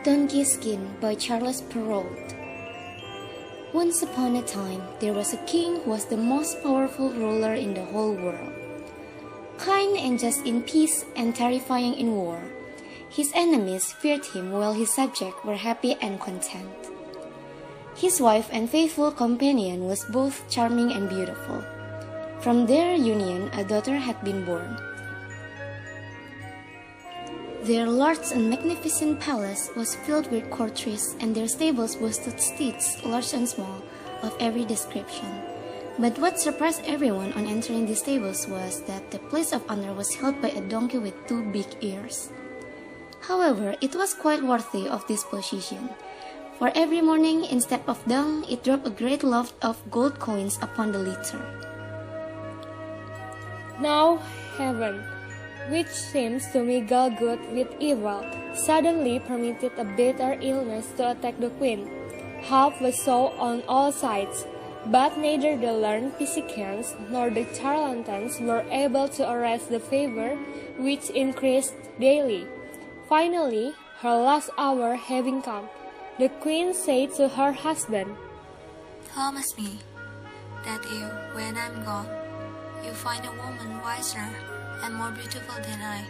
Donkey Skin by Charles Perrault. Once upon a time, there was a king who was the most powerful ruler in the whole world. Kind and just in peace and terrifying in war. His enemies feared him while his subjects were happy and content. His wife and faithful companion was both charming and beautiful. From their union, a daughter had been born. Their large and magnificent palace was filled with courtiers, and their stables boasted steeds, large and small, of every description. But what surprised everyone on entering the stables was that the place of honor was held by a donkey with 2 big ears. However, it was quite worthy of this position, for every morning, instead of dung, it dropped a great load of gold coins upon the litter. Now heaven, which seems to mingle good with evil, suddenly permitted a bitter illness to attack the queen. Help was sought on all sides, but neither the learned physicians nor the charlatans were able to arrest the fever, which increased daily. Finally, her last hour having come, the queen said to her husband, "Promise me that if, when I'm gone, you find a woman wiser and more beautiful than I,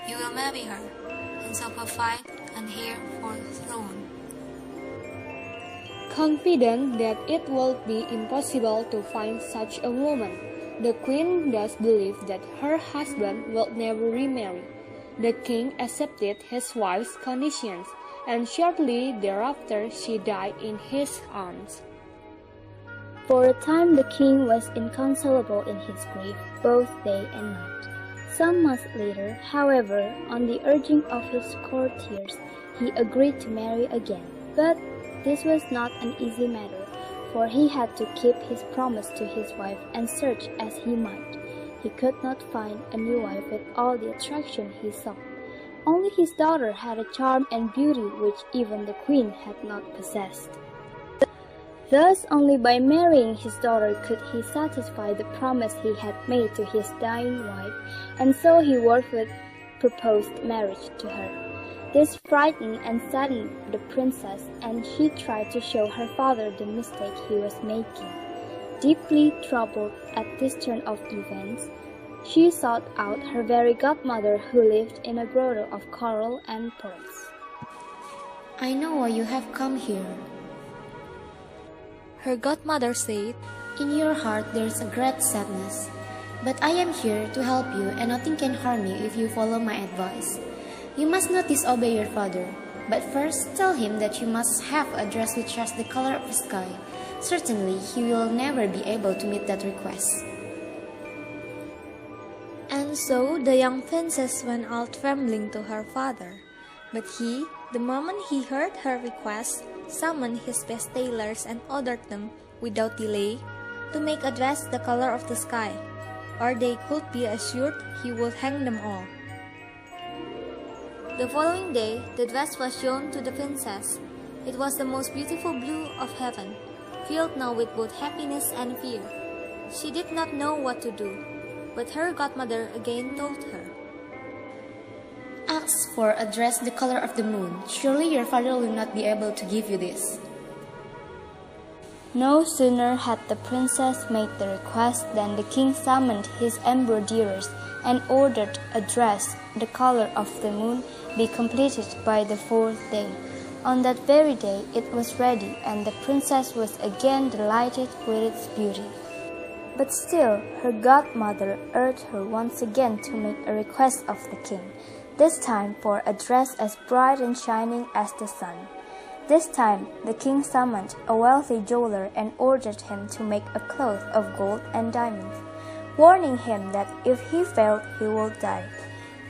you will marry her, and so provide an heir for the throne." Confident that it would be impossible to find such a woman, the queen thus believed that her husband would never remarry. The king accepted his wife's conditions, and shortly thereafter she died in his arms. For a time the king was inconsolable in his grief, both day and night. Some months later, however, on the urging of his courtiers, he agreed to marry again. But this was not an easy matter, for he had to keep his promise to his wife, and search as he might, he could not find a new wife with all the attraction he sought. Only his daughter had a charm and beauty which even the queen had not possessed. Thus, only by marrying his daughter could he satisfy the promise he had made to his dying wife, and so he forthwith proposed marriage to her. This frightened and saddened the princess, and she tried to show her father the mistake he was making. Deeply troubled at this turn of events, she sought out her very godmother, who lived in a grotto of coral and pearls. "I know why you have come here," Her godmother said, "In your heart there is a great sadness, but I am here to help you, and nothing can harm you if you follow my advice. You must not disobey your father, but first tell him that you must have a dress which has the color of the sky. Certainly he will never be able to meet that request." And so the young princess went out trembling to her father. But he, the moment he heard her request, summoned his best tailors and ordered them, without delay, to make a dress the color of the sky, or they could be assured he would hang them all. The following day, the dress was shown to the princess. It was the most beautiful blue of heaven, filled now with both happiness and fear. She did not know what to do, but her godmother again told her, "Ask for a dress the color of the moon. Surely your father will not be able to give you this." No sooner had the princess made the request than the king summoned his embroiderers and ordered a dress the color of the moon be completed by the 4th day. On that very day it was ready, and the princess was again delighted with its beauty. But still her godmother urged her once again to make a request of the king, this time for a dress as bright and shining as the sun. This time the king summoned a wealthy jeweler and ordered him to make a cloth of gold and diamonds, warning him that if he failed he would die.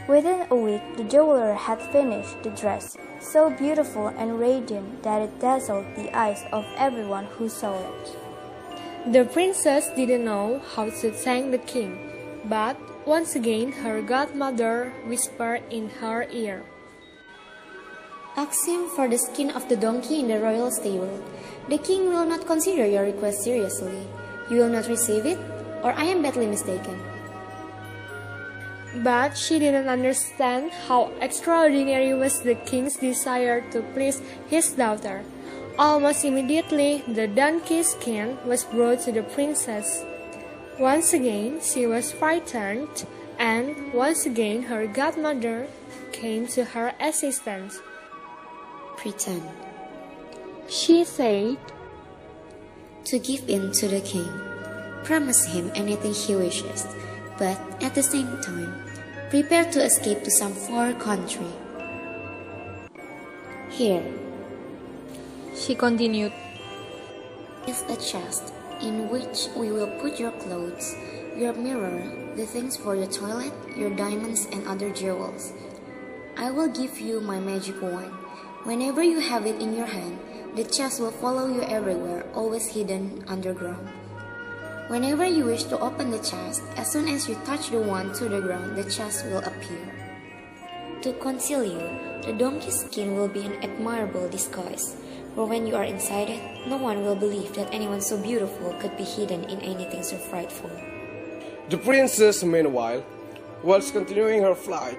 Within a week the jeweler had finished the dress, so beautiful and radiant that it dazzled the eyes of everyone who saw it. The princess didn't know how to thank the king, but once again her godmother whispered in her ear, "Ask him for the skin of the donkey in the royal stable. The king will not consider your request seriously. You will not receive it, or I am badly mistaken." But she didn't understand how extraordinary was the king's desire to please his daughter. Almost immediately, the donkey skin was brought to the princess. Once again, she was frightened, and once again her godmother came to her assistance. "Pretend," She said, "to give in to the king. Promise him anything he wishes, but at the same time, prepare to escape to some far country. Here She continued. is a chest in which we will put your clothes, your mirror, the things for your toilet, your diamonds and other jewels. I will give you my magic wand. Whenever you have it in your hand, the chest will follow you everywhere, always hidden underground. Whenever you wish to open the chest, as soon as you touch the wand to the ground, the chest will appear. To conceal you, the donkey's skin will be an admirable disguise, for when you are inside it, no one will believe that anyone so beautiful could be hidden in anything so frightful." The princess, meanwhile, was continuing her flight.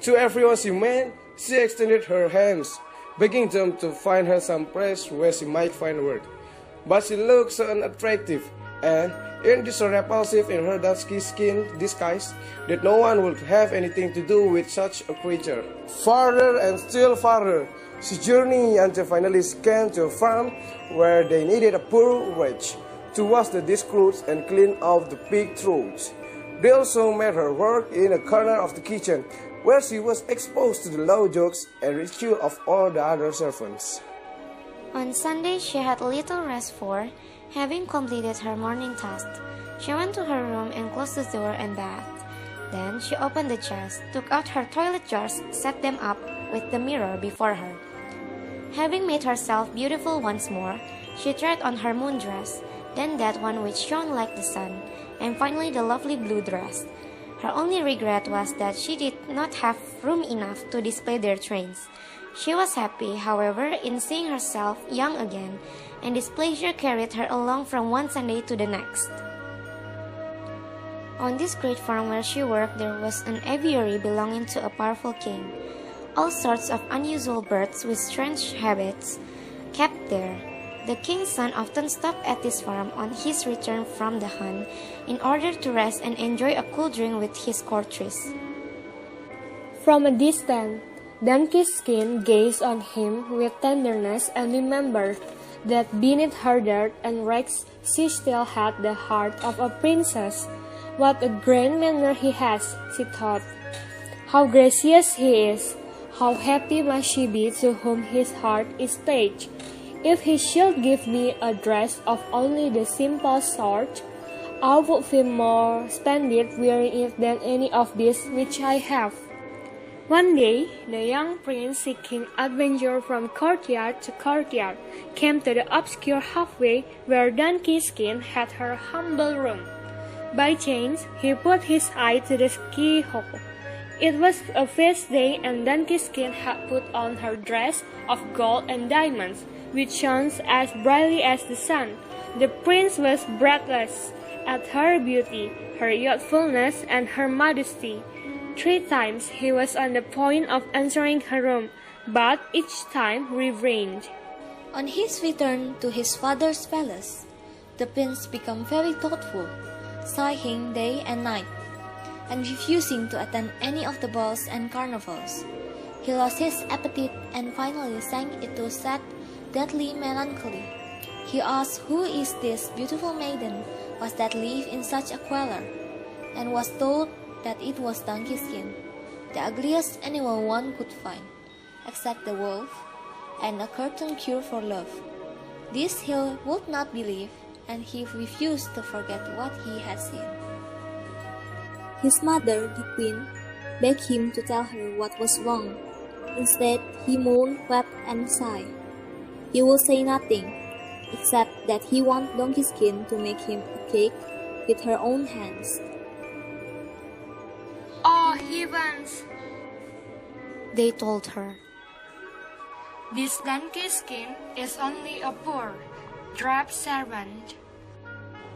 To everyone she met, she extended her hands, begging them to find her some place where she might find work. But she looked so unattractive, and indeed so repulsive in her dusky skin disguise, that no one would have anything to do with such a creature. Farther and still farther, she journeyed until finally she came to a farm where they needed a poor wretch to wash the disclothes and clean off the pig throats. They also made her work in a corner of the kitchen, where she was exposed to the low jokes and ridicule of all the other servants. On Sunday she had little rest for, having completed her morning task, she went to her room and closed the door and bathed. Then she opened the chest, took out her toilet jars, set them up with the mirror before her. Having made herself beautiful once more, she tried on her moon dress, then that one which shone like the sun, and finally the lovely blue dress. Her only regret was that she did not have room enough to display their trains. She was happy, however, in seeing herself young again, and this pleasure carried her along from one Sunday to the next. On this great farm where she worked, there was an aviary belonging to a powerful king. All sorts of unusual birds with strange habits kept there. The king's son often stopped at this farm on his return from the hunt in order to rest and enjoy a cool drink with his courtiers. From a distance, Donkey Skin gazed on him with tenderness and remembered that beneath her dirt and rags she still had the heart of a princess. What a grand manner he has, she thought. How gracious he is! How happy must she be to whom his heart is pledged! If he should give me a dress of only the simple sort, I would feel more splendid wearing it than any of these which I have. One day, the young prince, seeking adventure from courtyard to courtyard, came to the obscure halfway where Donkey Skin had her humble room. By chance, he put his eye to the keyhole. It was a feast day, and Donkey Skin had put on her dress of gold and diamonds, which shone as brightly as the sun. The prince was breathless at her beauty, her youthfulness, and her modesty. 3 times he was on the point of entering her room, but each time refrained. On his return to his father's palace, the prince became very thoughtful, sighing day and night, and refusing to attend any of the balls and carnivals. He lost his appetite and finally sank into sad, deadly melancholy. He asked who is this beautiful maiden was that lived in such a squalor, and was told that it was Donkey Skin, the ugliest animal one could find, except the wolf, and a certain cure for love. This he would not believe, and he refused to forget what he had seen. His mother, the queen, begged him to tell her what was wrong. Instead, he moaned, wept, and sighed. He would say nothing, except that he wanted Donkey Skin to make him a cake with her own hands. Oh heavens! They told her. This Donkey Skin is only a poor, drab servant.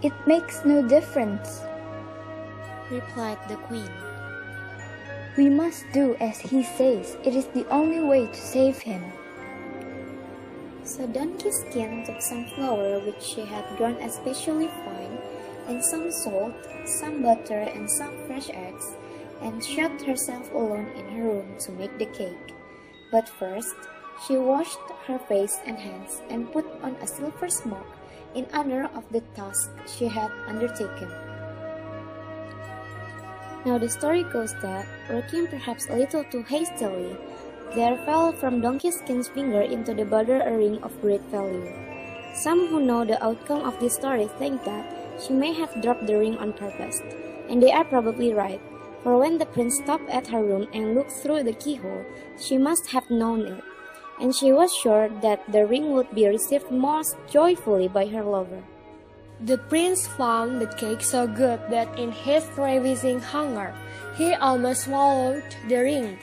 It makes no difference, replied the queen. We must do as he says. It is the only way to save him." So Donkey Skin took some flour which she had ground especially fine, and some salt, some butter, and some fresh eggs, and shut herself alone in her room to make the cake. But first, she washed her face and hands and put on a silver smock in honor of the task she had undertaken. Now the story goes that, working perhaps a little too hastily, there fell from Donkey Skin's finger into the butter a ring of great value. Some who know the outcome of this story think that she may have dropped the ring on purpose, and they are probably right, for when the prince stopped at her room and looked through the keyhole, she must have known it, and she was sure that the ring would be received most joyfully by her lover. The prince found the cake so good that in his ravishing hunger, he almost swallowed the ring.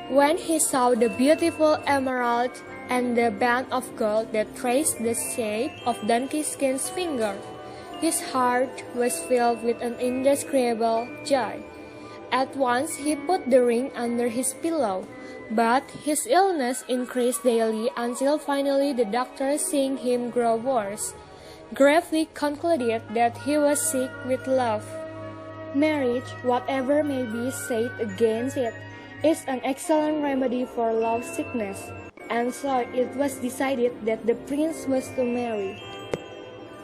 When he saw the beautiful emerald and the band of gold that traced the shape of Donkey Skin's finger, his heart was filled with an indescribable joy. At once he put the ring under his pillow, but his illness increased daily until finally the doctor, seeing him grow worse, gravely concluded that he was sick with love. Marriage, whatever may be said against it, is an excellent remedy for love sickness, and so it was decided that the prince was to marry.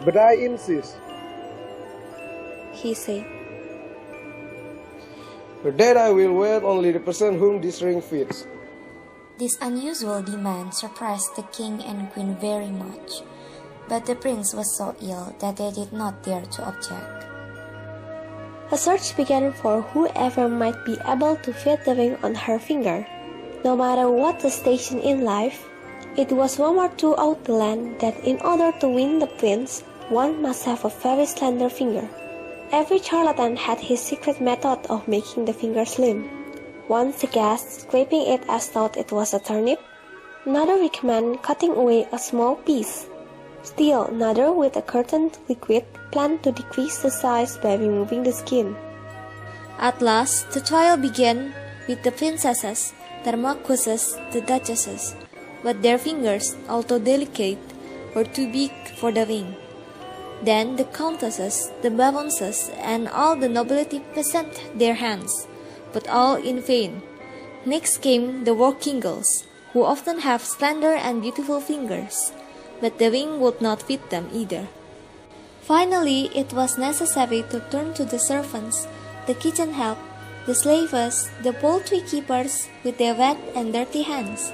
"But I insist," he said. "that I will wed only the person whom this ring fits." This unusual demand surprised the king and queen very much, but the prince was so ill that they did not dare to object. A search began for whoever might be able to fit the ring on her finger. No matter what the station in life, it was rumored throughout the land that in order to win the prince, one must have a very slender finger. Every charlatan had his secret method of making the finger slim. One suggests scraping it as though it was a turnip. Another recommends cutting away a small piece. Still another, with a curtained liquid, planned to decrease the size by removing the skin. At last, the trial began with the princesses, the marquises, the duchesses, but their fingers, although delicate, were too big for the ring. Then the countesses, the baronnesses, and all the nobility presented their hands, but all in vain. Next came the working girls, who often have slender and beautiful fingers, but the ring would not fit them either. Finally, it was necessary to turn to the servants, the kitchen help, the slaves, the poultry keepers with their wet and dirty hands.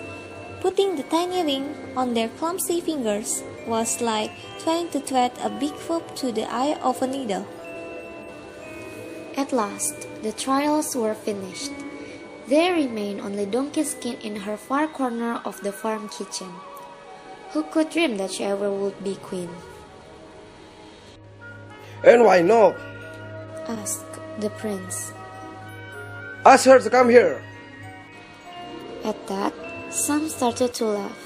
Putting the tiny ring on their clumsy fingers was like trying to thread a big rope through the eye of a needle. At last, the trials were finished. There remained only Donkey Skin in her far corner of the farm kitchen. Who could dream that she ever would be queen? "And why not?" asked the prince. "Ask her to come here." At that, some started to laugh.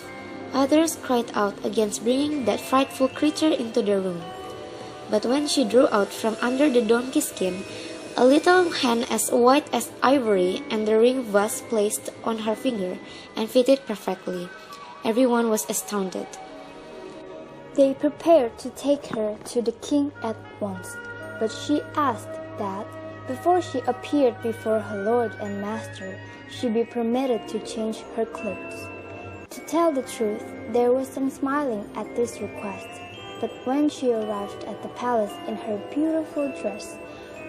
Others cried out against bringing that frightful creature into the room. But when she drew out from under the donkey skin a little hand as white as ivory, and the ring was placed on her finger and fitted perfectly, everyone was astounded. They prepared to take her to the king at once, but she asked that, before she appeared before her lord and master, she be permitted to change her clothes. To tell the truth, there was some smiling at this request, but when she arrived at the palace in her beautiful dress,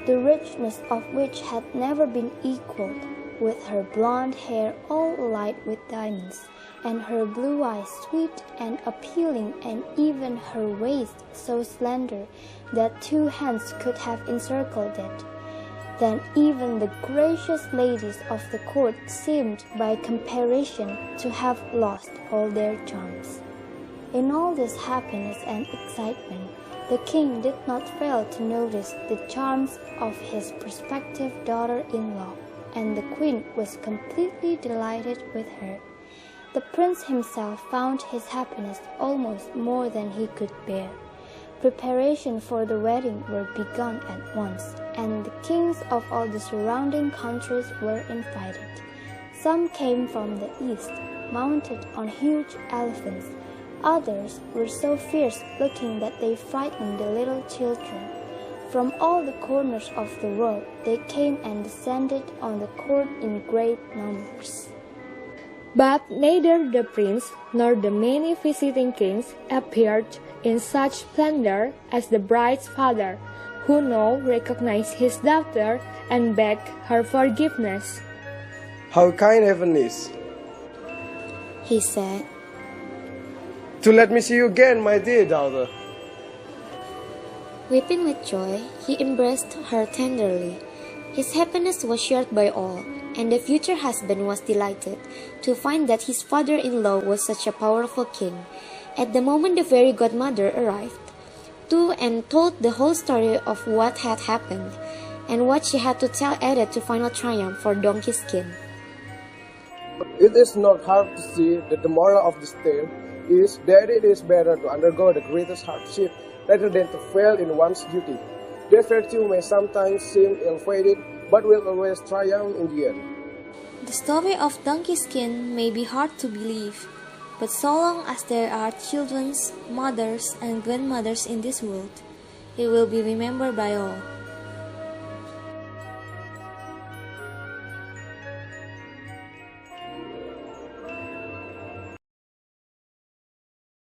the richness of which had never been equaled, with her blonde hair all alight with diamonds, and her blue eyes sweet and appealing, and even her waist so slender that 2 hands could have encircled it, then even the gracious ladies of the court seemed by comparison to have lost all their charms. In all this happiness and excitement, the king did not fail to notice the charms of his prospective daughter-in-law, and the queen was completely delighted with her. The prince himself found his happiness almost more than he could bear. Preparations for the wedding were begun at once, and the kings of all the surrounding countries were invited. Some came from the east, mounted on huge elephants. Others were so fierce-looking that they frightened the little children. From all the corners of the world they came and descended on the court in great numbers. But neither the prince nor the many visiting kings appeared in such splendor as the bride's father, who now recognized his daughter and begged her forgiveness. "How kind heaven is," he said, "to let me see you again, my dear daughter." Weeping with joy, he embraced her tenderly. His happiness was shared by all, and the future husband was delighted to find that his father-in-law was such a powerful king. At the moment the fairy godmother arrived, too, and told the whole story of what had happened, and what she had to tell added to final triumph for Donkey Skin. It is not hard to see that the moral of this tale is that it is better to undergo the greatest hardship rather than to fail in one's duty. That virtue may sometimes seem ill-fated, but will always triumph in the end. The story of Donkey Skin may be hard to believe, but so long as there are children's mothers and grandmothers in this world, it will be remembered by all.